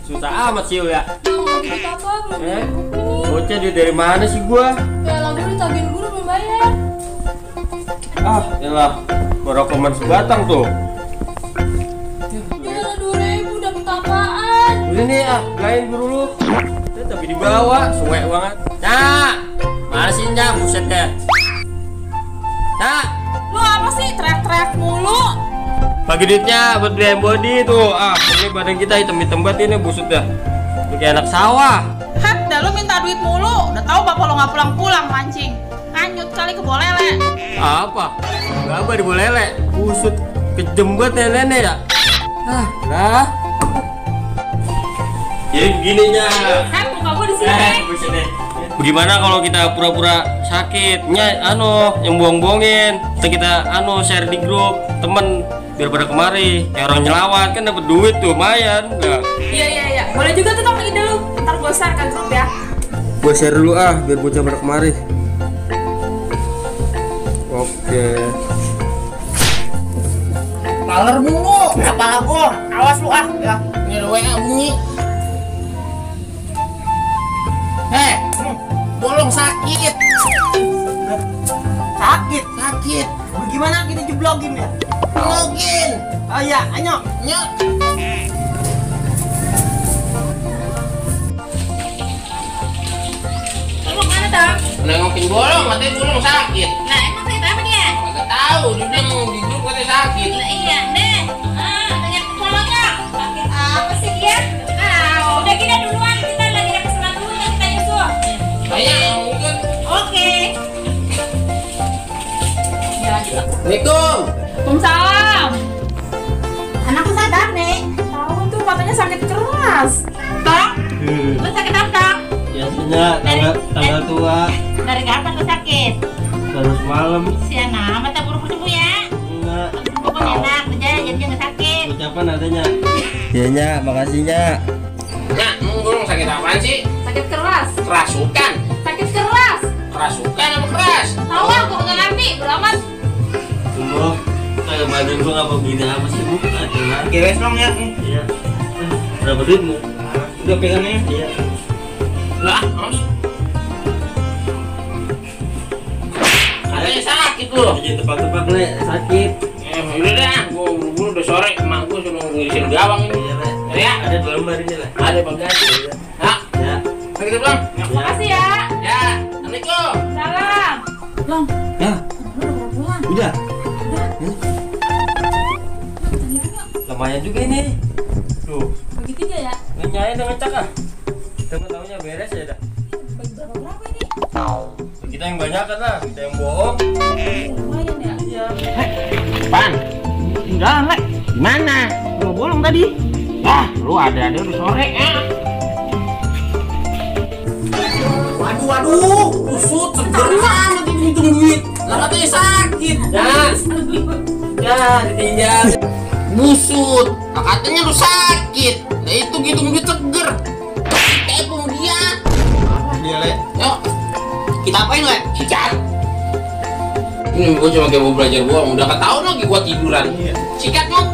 Susah amat sih ya. Mau gitu apa? Belum Bocah dia dari mana sih gua? ya lagu ditagihin guru belum bayar. Yalah, baru koman sebatang tuh. Ya 2.000 dapet apaan? Udah nih lain guru lu. Tapi dibawa, suwek banget. Nah, mana sih Nya? Buset deh. Nah, Lu apa sih teriak-teriak mulu? bagi duitnya buat beli body tuh. Ini badan kita hitam-hitam banget ini busut dah. Kayak anak sawah. Hat, dah lu minta duit mulu. Udah tahu bapak lo nggak pulang-pulang mancing. Nganyut kali ke bolele. Apa? Gak di bolele. Busut kejem banget nenek ya. Lah. Jadi begininya. Hat, muka gua di sini. Buset deh. Bagaimana kalau kita pura-pura sakit? Yang buang-buangin. Kita share di grup temen biar pada kemari. Kayak orang nyelawat kan dapat duit tuh, lumayan. Nah. Iya. Boleh juga tuh Tong ide lu. Ntar gua share ke grup ya. Gua share dulu biar bocah pada kemari. Oke. Maler mulu, kepala gua. Awas lu ya. Ini WA bunyi. Bolong sakit. Sakit. Gimana kita jeblogin ya? Jeblogin. Oh iya, ayo. Lu mana Tang? Nengokin bolong, katanya bolong sakit. Nah emang sakit apa dia? Enggak tahu, dia bilang di grup katanya sakit. Lah iya deh. Tanya psikolognya. Sakit apa sih dia? Udah kita duluan. Kita lagi ada pesanan dulu yang kita nyusul. Kayak mungkin. Oke. Assalamualaikum. Waalaikumsalam. Anakku sadar nih. Tahu tuh katanya sakit keras. Tong, lu sakit apa Tong? Biasanya tanggal tua. Dari kapan lu sakit? Baru semalam. Sian amat tak buru-buru sembuh ya. Enggak. Sembuh kan enak, jadi nggak sakit. Ucapan adanya. Iya, makasihnya. Nah, bolong sakit apaan sih? Sakit keras. Kerasukan. Sakit keras. Kerasukan apa keras? Tahu ah, gua nggak ngerti. Beramat. Tunggu. Kayak badan gua ngapa begini apa sih, Bu? Adalah. Gewes dong ya. Iya. Berapa duitmu? Udah pegangnya. Iya. Lah, terus. Katanya sakit lu. Jangan tebak-tebak, Le. Sakit. Udah dah, gua buru-buru udah sore, emak gua suruh ngirisin gawang ini. Iya, Le. Ya, Ada 2 lembar ini, Le. ada bagasi. Iya. Nah, Ya. kita pulang. Makasih ya. Ya, Assalamualaikum. Salam. Long, Ya, lu udah pulang. udah. Lumayan juga ini. Tuh, Bagi 3 ya. ngenyain dengan ngecak Tahu-taunya beres ya dah. Bagi berapa ini? Kita yang banyak kan lah, kita yang bohong. Lumayan ya. Iya. Pan, tinggalan, Le. Gimana? Lu bolong tadi? Wah, lu ada udah sore ya. Waduh, kusut seger banget ini hitung duit. Lah katanya sakit. Ya, ditinggal. Busut. Lah katanya lu sakit. Lah itu hitung duit seger. Tepung dia. Dia, Le. Yuk, kita apain, Le? Sikat. Ini gua cuma kayak mau belajar gua, udah ketahuan lagi gua tiduran. Sikat, Nyok.